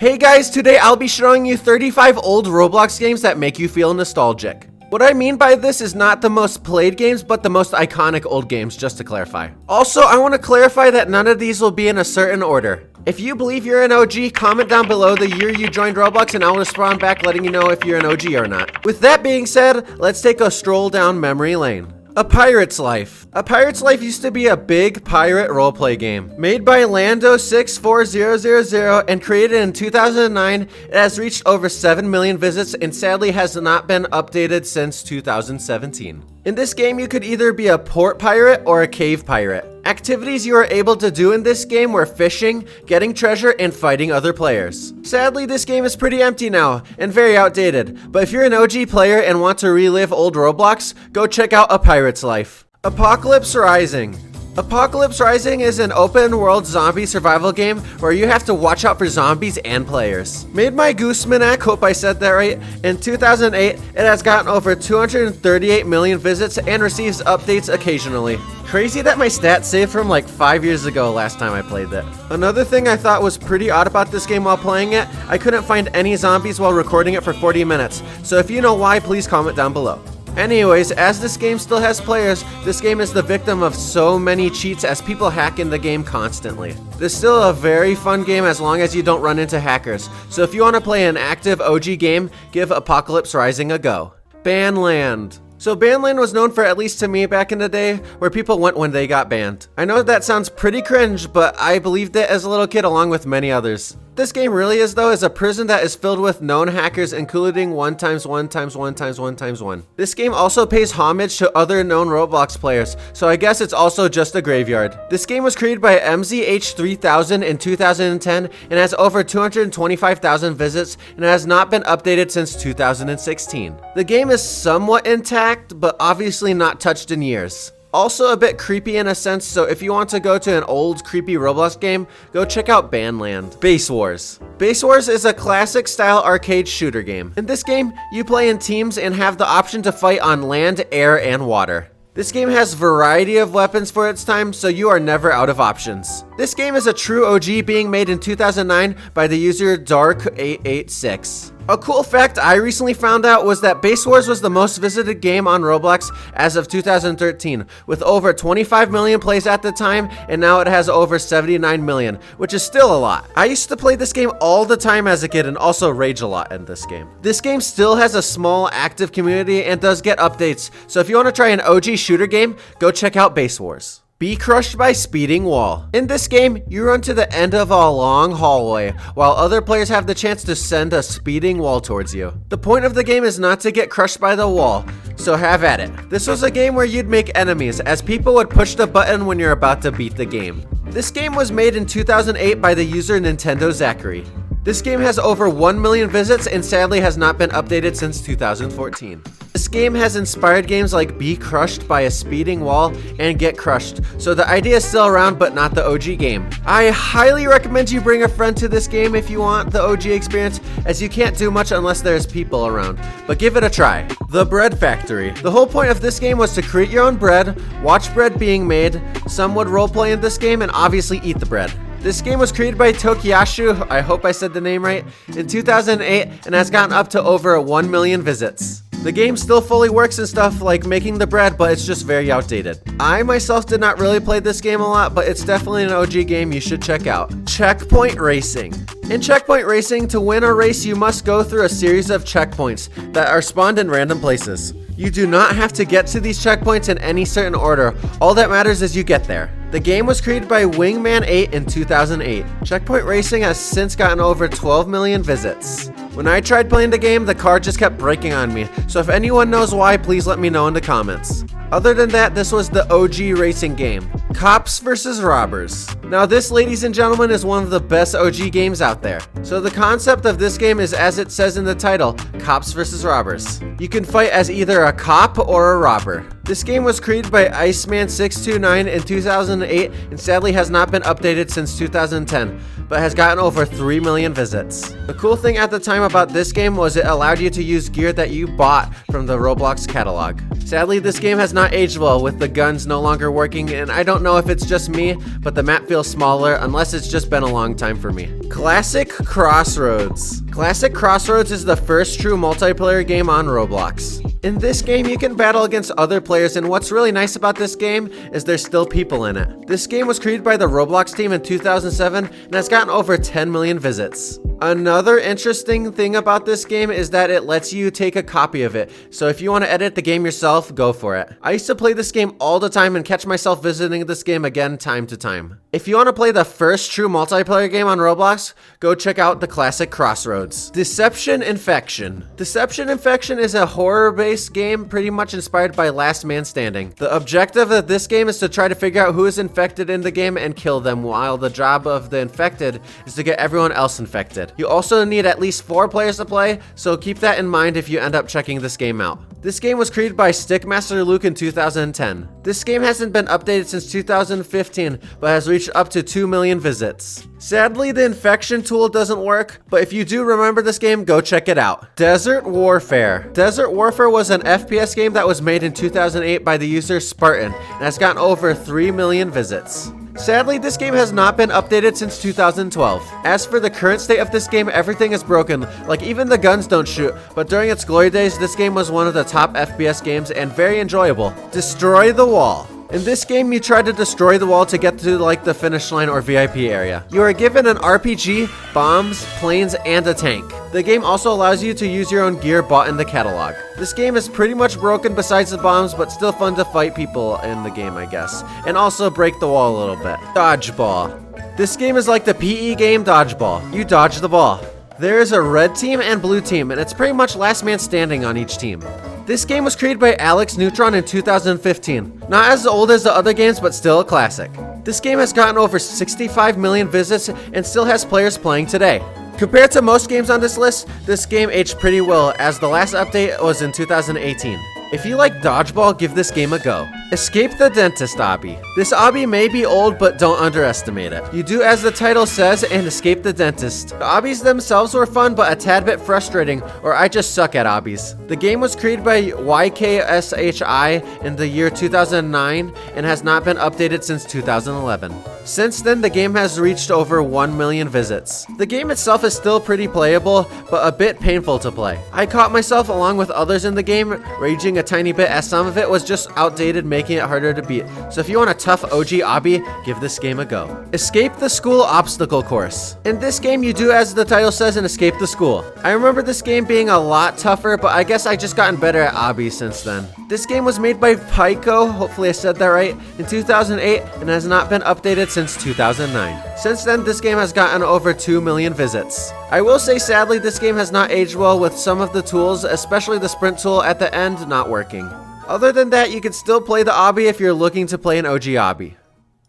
Hey guys, today I'll be showing you 35 old Roblox games that make you feel nostalgic. What I mean by this is not the most played games, but the most iconic old games, just to clarify. Also, I want to clarify that none of these will be in a certain order. If you believe you're an OG, comment down below the year you joined Roblox and I'll respond back letting you know if you're an OG or not. With that being said, let's take a stroll down memory lane. A Pirate's Life. A Pirate's Life used to be a big pirate roleplay game. Made by Lando64000 and created in 2009, it has reached over 7 million visits and sadly has not been updated since 2017. In this game, you could either be a port pirate or a cave pirate. Activities you are able to do in this game were fishing, getting treasure, and fighting other players. Sadly, this game is pretty empty now and very outdated, but if you're an OG player and want to relive old Roblox, go check out A Pirate's Life. Apocalypse Rising. Apocalypse Rising is an open-world zombie survival game where you have to watch out for zombies and players. Made by Goosemanac, hope I said that right, in 2008, it has gotten over 238 million visits and receives updates occasionally. Crazy that my stats saved from like 5 years ago last time I played that. Another thing I thought was pretty odd about this game while playing it, I couldn't find any zombies while recording it for 40 minutes, so if you know why, please comment down below. Anyways, as this game still has players, this game is the victim of so many cheats as people hack in the game constantly. This is still a very fun game as long as you don't run into hackers, so if you want to play an active OG game, give Apocalypse Rising a go. Banland. So Banland was known for, at least to me back in the day, where people went when they got banned. I know that sounds pretty cringe, but I believed it as a little kid along with many others. This game really is though is a prison that is filled with known hackers, including 1x1x1x1x1. This game also pays homage to other known Roblox players, so I guess it's also just a graveyard. This game was created by MZH3000 in 2010 and has over 225,000 visits and has not been updated since 2016. The game is somewhat intact, but obviously not touched in years. Also a bit creepy in a sense, so if you want to go to an old creepy Roblox game, go check out Banland. Base Wars. Base Wars is a classic style arcade shooter game. In this game, you play in teams and have the option to fight on land, air, and water. This game has variety of weapons for its time, so you are never out of options. This game is a true OG, being made in 2009 by the user Dark886. A cool fact I recently found out was that Base Wars was the most visited game on Roblox as of 2013, with over 25 million plays at the time, and now it has over 79 million, which is still a lot. I used to play this game all the time as a kid and also rage a lot in this game. This game still has a small active community and does get updates, so if you want to try an OG shooter game, go check out Base Wars. Be crushed by speeding wall. In this game, you run to the end of a long hallway, while other players have the chance to send a speeding wall towards you. The point of the game is not to get crushed by the wall, so have at it. This was a game where you'd make enemies, as people would push the button when you're about to beat the game. This game was made in 2008 by the user Nintendo Zachary. This game has over 1 million visits and sadly has not been updated since 2014. This game has inspired games like Be Crushed by a Speeding Wall and Get Crushed, so the idea is still around but not the OG game. I highly recommend you bring a friend to this game if you want the OG experience, as you can't do much unless there's people around, but give it a try. The Bread Factory. The whole point of this game was to create your own bread, watch bread being made, some would roleplay in this game, and obviously eat the bread. This game was created by Tokiyashu, I hope I said the name right, in 2008 and has gotten up to over 1 million visits. The game still fully works and stuff like making the bread, but it's just very outdated. I myself did not really play this game a lot, but it's definitely an OG game you should check out. Checkpoint Racing. In Checkpoint Racing, to win a race, you must go through a series of checkpoints that are spawned in random places. You do not have to get to these checkpoints in any certain order. All that matters is you get there. The game was created by Wingman8 in 2008. Checkpoint Racing has since gotten over 12 million visits. When I tried playing the game, the car just kept breaking on me, so if anyone knows why, please let me know in the comments. Other than that, this was the OG racing game. Cops vs. Robbers. Now this, ladies and gentlemen, is one of the best OG games out there. So the concept of this game is as it says in the title, Cops vs. Robbers. You can fight as either a cop or a robber. This game was created by Iceman629 in 2008 and sadly has not been updated since 2010, but has gotten over 3 million visits. The cool thing at the time about this game was it allowed you to use gear that you bought from the Roblox catalog. Sadly, this game has not aged well with the guns no longer working, and I don't know if it's just me, but the map feels smaller unless it's just been a long time for me. Classic Crossroads. Classic Crossroads is the first true multiplayer game on Roblox. In this game, you can battle against other players, and what's really nice about this game is there's still people in it. This game was created by the Roblox team in 2007 and has gotten over 10 million visits. Another interesting thing about this game is that it lets you take a copy of it, so if you want to edit the game yourself, go for it. I used to play this game all the time and catch myself visiting this game again time to time. If you want to play the first true multiplayer game on Roblox, go check out the classic Crossroads. Deception Infection. Deception Infection is a horror-based game pretty much inspired by Last Man Standing. The objective of this game is to try to figure out who is infected in the game and kill them, while the job of the infected is to get everyone else infected. You also need at least 4 players to play, so keep that in mind if you end up checking this game out. This game was created by Stickmaster Luke in 2010. This game hasn't been updated since 2015, but has reached up to 2 million visits. Sadly, the infection tool doesn't work, but if you do remember this game, go check it out. Desert Warfare. Desert Warfare was an FPS game that was made in 2008 by the user Spartan and has gotten over 3 million visits. Sadly, this game has not been updated since 2012. As for the current state of this game, everything is broken, like even the guns don't shoot, but during its glory days, this game was one of the top FPS games and very enjoyable. Destroy the Wall. In this game, you try to destroy the wall to get to like the finish line or VIP area. You are given an RPG, bombs, planes, and a tank. The game also allows you to use your own gear bought in the catalog. This game is pretty much broken besides the bombs, but still fun to fight people in the game, I guess. And also break the wall a little bit. Dodgeball. This game is like the PE game Dodgeball. You dodge the ball. There is a red team and blue team, and it's pretty much last man standing on each team. This game was created by Alex Neutron in 2015. Not as old as the other games, but still a classic. This game has gotten over 65 million visits and still has players playing today. Compared to most games on this list, this game aged pretty well, as the last update was in 2018. If you like Dodgeball, give this game a go. Escape the Dentist obby. This obby may be old, but don't underestimate it. You do as the title says and escape the dentist. The obbies themselves were fun, but a tad bit frustrating, or I just suck at obbies. The game was created by YKSHI in the year 2009 and has not been updated since 2011. Since then, the game has reached over 1 million visits. The game itself is still pretty playable, but a bit painful to play. I caught myself, along with others in the game, raging a tiny bit as some of it was just outdated, making it harder to beat. So if you want a tough OG obby, give this game a go. Escape the School Obstacle Course. In this game, you do as the title says and escape the school. I remember this game being a lot tougher, but I guess I just gotten better at obbies since then. This game was made by Pico, hopefully I said that right, in 2008 and has not been updated since 2009. Since then, this game has gotten over 2 million visits. I will say sadly, this game has not aged well with some of the tools, especially the sprint tool at the end not working. Other than that, you can still play the obby if you're looking to play an OG obby.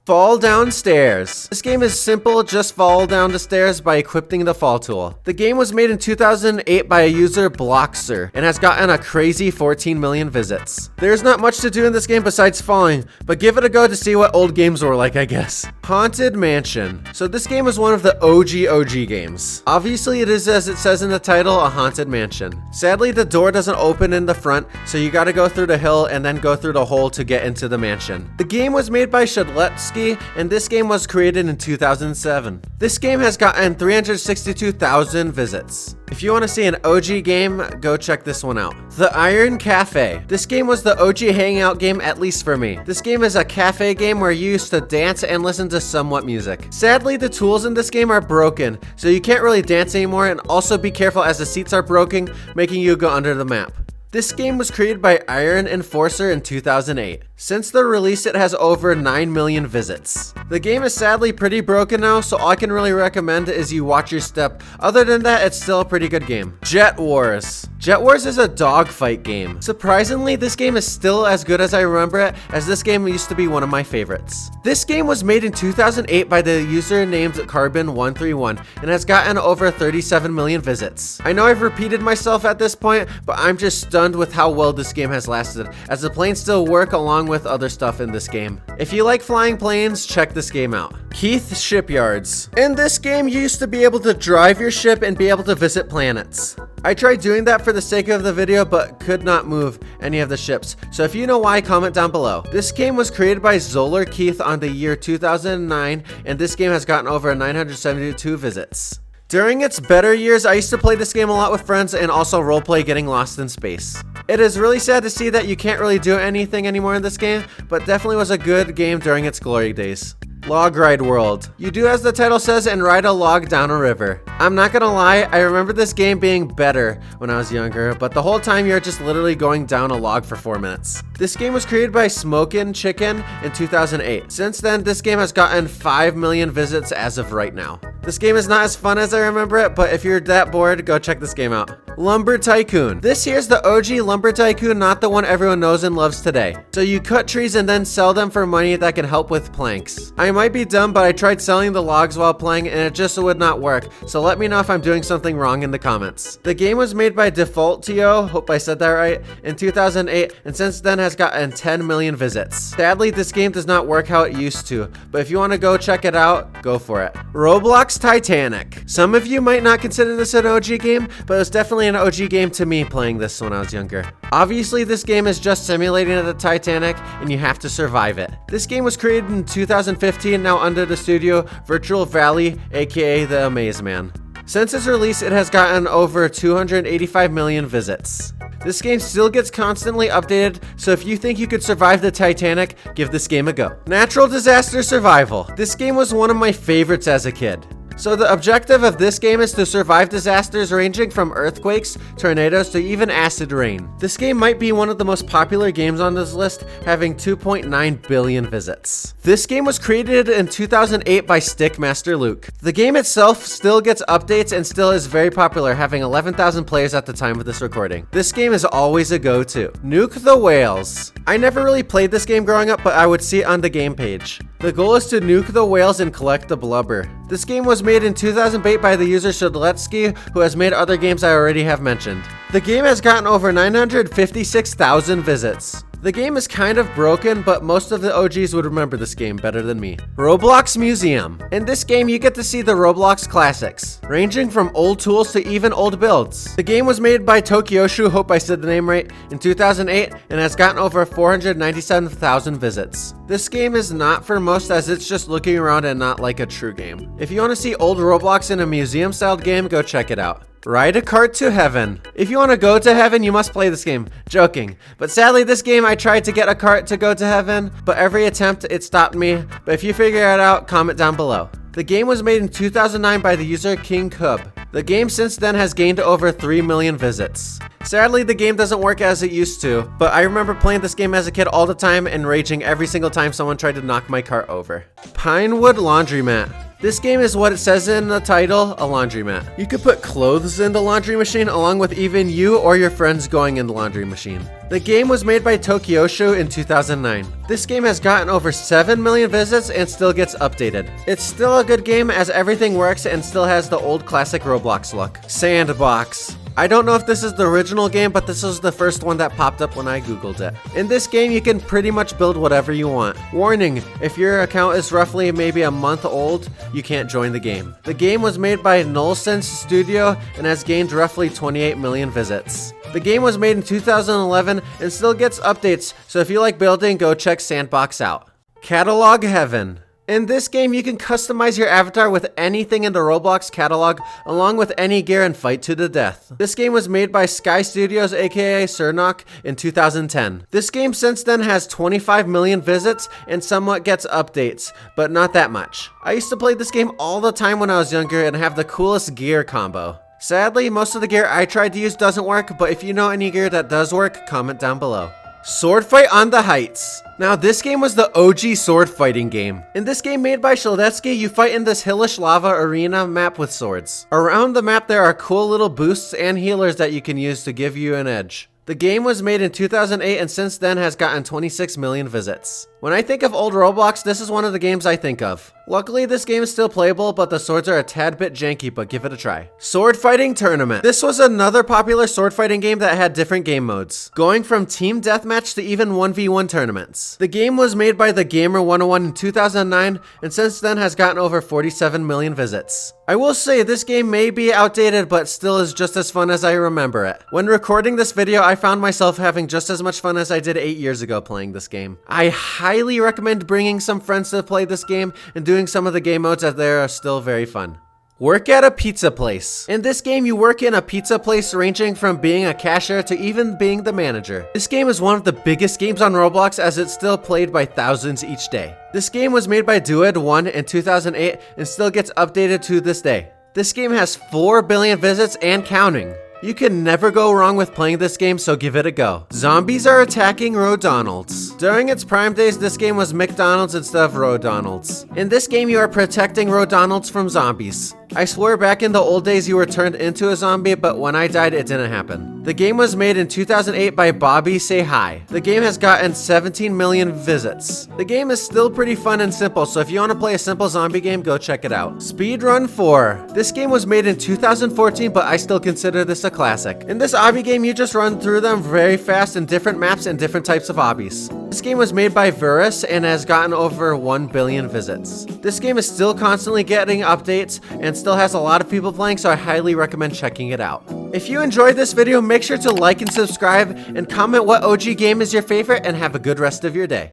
Fall Down Stairs. This game is simple, just fall down the stairs by equipping the fall tool. The game was made in 2008 by a user Bloxer and has gotten a crazy 14 million visits. There's not much to do in this game besides falling, but give it a go to see what old games were like, I guess. Haunted Mansion. So this game is one of the OG games. Obviously it is, as it says in the title, a haunted mansion. Sadly, the door doesn't open in the front, so you gotta go through the hill and then go through the hole to get into the mansion. The game was made by Shadletsky, and this game was created in 2007. This game has gotten 362,000 visits. If you want to see an OG game, go check this one out. The Iron Cafe. This game was the OG hangout game, at least for me. This game is a cafe game where you used to dance and listen to somewhat music. Sadly, the tools in this game are broken, so you can't really dance anymore, and also be careful as the seats are broken, making you go under the map. This game was created by Iron Enforcer in 2008. Since the release, it has over 9 million visits. The game is sadly pretty broken now, so all I can really recommend is you watch your step. Other than that, it's still a pretty good game. Jet Wars. Jet Wars is a dogfight game. Surprisingly, this game is still as good as I remember it, as this game used to be one of my favorites. This game was made in 2008 by the user named Carbon131 and has gotten over 37 million visits. I know I've repeated myself at this point, but I'm just stunned with how well this game has lasted, as the planes still work along with other stuff in this game. If you like flying planes, check this game out. Keth Shipyards. In this game, you used to be able to drive your ship and be able to visit planets. I tried doing that for the sake of the video, but could not move any of the ships. So if you know why, comment down below. This game was created by Zoller Keith on the year 2009, and this game has gotten over 972 visits. During its better years, I used to play this game a lot with friends and also roleplay getting lost in space. It is really sad to see that you can't really do anything anymore in this game, but definitely was a good game during its glory days. Log Ride World. You do as the title says and ride a log down a river. I'm not gonna lie, I remember this game being better when I was younger, but the whole time you're just literally going down a log for 4 minutes. This game was created by Smokin' Chicken in 2008. Since then, this game has gotten 5 million visits as of right now. This game is not as fun as I remember it, but if you're that bored, go check this game out. Lumber Tycoon. This here's the OG Lumber Tycoon, not the one everyone knows and loves today. So you cut trees and then sell them for money that can help with planks. I might be dumb, but I tried selling the logs while playing and it just would not work, so let me know if I'm doing something wrong in the comments. The game was made by Defaultio, hope I said that right, in 2008, and since then has gotten 10 million visits. Sadly, this game does not work how it used to, but if you want to go check it out, go for it. Roblox Titanic. Some of you might not consider this an OG game, but it was definitely an OG game to me playing this when I was younger. Obviously, this game is just simulating the Titanic, and you have to survive it. This game was created in 2015, now under the studio Virtual Valley, aka the Amaze Man. Since its release, it has gotten over 285 million visits. This game still gets constantly updated, so if you think you could survive the Titanic, give this game a go. Natural Disaster Survival. This game was one of my favorites as a kid. So the objective of this game is to survive disasters ranging from earthquakes, tornadoes, to even acid rain. This game might be one of the most popular games on this list, having 2.9 billion visits. This game was created in 2008 by Stickmaster Luke. The game itself still gets updates and still is very popular, having 11,000 players at the time of this recording. This game is always a go-to. Nuke The Whales. I never really played this game growing up, but I would see it on the game page. The goal is to nuke the whales and collect the blubber. This game was made in 2008 by the user Shadletsky, who has made other games I already have mentioned. The game has gotten over 956,000 visits. The game is kind of broken, but most of the OGs would remember this game better than me. Roblox Museum. In this game, you get to see the Roblox classics, ranging from old tools to even old builds. The game was made by Tokyoshu, hope I said the name right, in 2008 and has gotten over 497,000 visits. This game is not for most, as it's just looking around and not like a true game. If you want to see old Roblox in a museum-styled game, go check it out. Ride a Cart to Heaven. If you want to go to heaven, you must play this game. Joking. But sadly, this game I tried to get a cart to go to heaven, but every attempt it stopped me. But if you figure it out, comment down below. The game was made in 2009 by the user King Cub. The game since then has gained over 3 million visits. Sadly, the game doesn't work as it used to, but I remember playing this game as a kid all the time and raging every single time someone tried to knock my cart over. Pinewood Laundromat. This game is what it says in the title, a laundromat. You could put clothes in the laundry machine along with even you or your friends going in the laundry machine. The game was made by Tokyoshu in 2009. This game has gotten over 7 million visits and still gets updated. It's still a good game as everything works and still has the old classic Roblox look. Sandbox. I don't know if this is the original game, but this was the first one that popped up when I googled it. In this game, you can pretty much build whatever you want. Warning, if your account is roughly maybe a month old, you can't join the game. The game was made by Nullsense Studio and has gained roughly 28 million visits. The game was made in 2011 and still gets updates, so if you like building, go check Sandbox out. Catalog Heaven. In this game, you can customize your avatar with anything in the Roblox catalog, along with any gear and fight to the death. This game was made by Sky Studios, aka Cernok, in 2010. This game since then has 25 million visits and somewhat gets updates, but not that much. I used to play this game all the time when I was younger and have the coolest gear combo. Sadly, most of the gear I tried to use doesn't work, but if you know any gear that does work, comment down below. Sword Fight on the Heights. Now, this game was the OG sword fighting game. In this game made by Sheldetsky, you fight in this hillish lava arena map with swords. Around the map, there are cool little boosts and healers that you can use to give you an edge. The game was made in 2008 and since then has gotten 26 million visits. When I think of old Roblox, this is one of the games I think of. Luckily, this game is still playable, but the swords are a tad bit janky, but give it a try. Sword Fighting Tournament. This was another popular sword fighting game that had different game modes, going from team deathmatch to even 1v1 tournaments. The game was made by the Gamer 101 in 2009, and since then has gotten over 47 million visits. I will say this game may be outdated, but still is just as fun as I remember it. When recording this video, I found myself having just as much fun as I did 8 years ago playing this game. I highly recommend bringing some friends to play this game and doing some of the game modes as they are still very fun. Work at a pizza place. In this game, you work in a pizza place ranging from being a cashier to even being the manager. This game is one of the biggest games on Roblox as it's still played by thousands each day. This game was made by Dued1 in 2008 and still gets updated to this day. This game has 4 billion visits and counting. You can never go wrong with playing this game, so give it a go. Zombies are attacking Rodonalds. During its prime days, this game was McDonald's instead of Rodonalds. In this game, you are protecting Rodonalds from zombies. I swear back in the old days you were turned into a zombie, but when I died, it didn't happen. The game was made in 2008 by Bobby Say Hi. The game has gotten 17 million visits. The game is still pretty fun and simple, so if you want to play a simple zombie game, go check it out. Speedrun 4. This game was made in 2014, but I still consider this a classic. In this obby game, you just run through them very fast in different maps and different types of obbies. This game was made by Verus and has gotten over 1 billion visits. This game is still constantly getting updates and still has a lot of people playing, so I highly recommend checking it out. If you enjoyed this video, make sure to like and subscribe and comment what OG game is your favorite, and have a good rest of your day.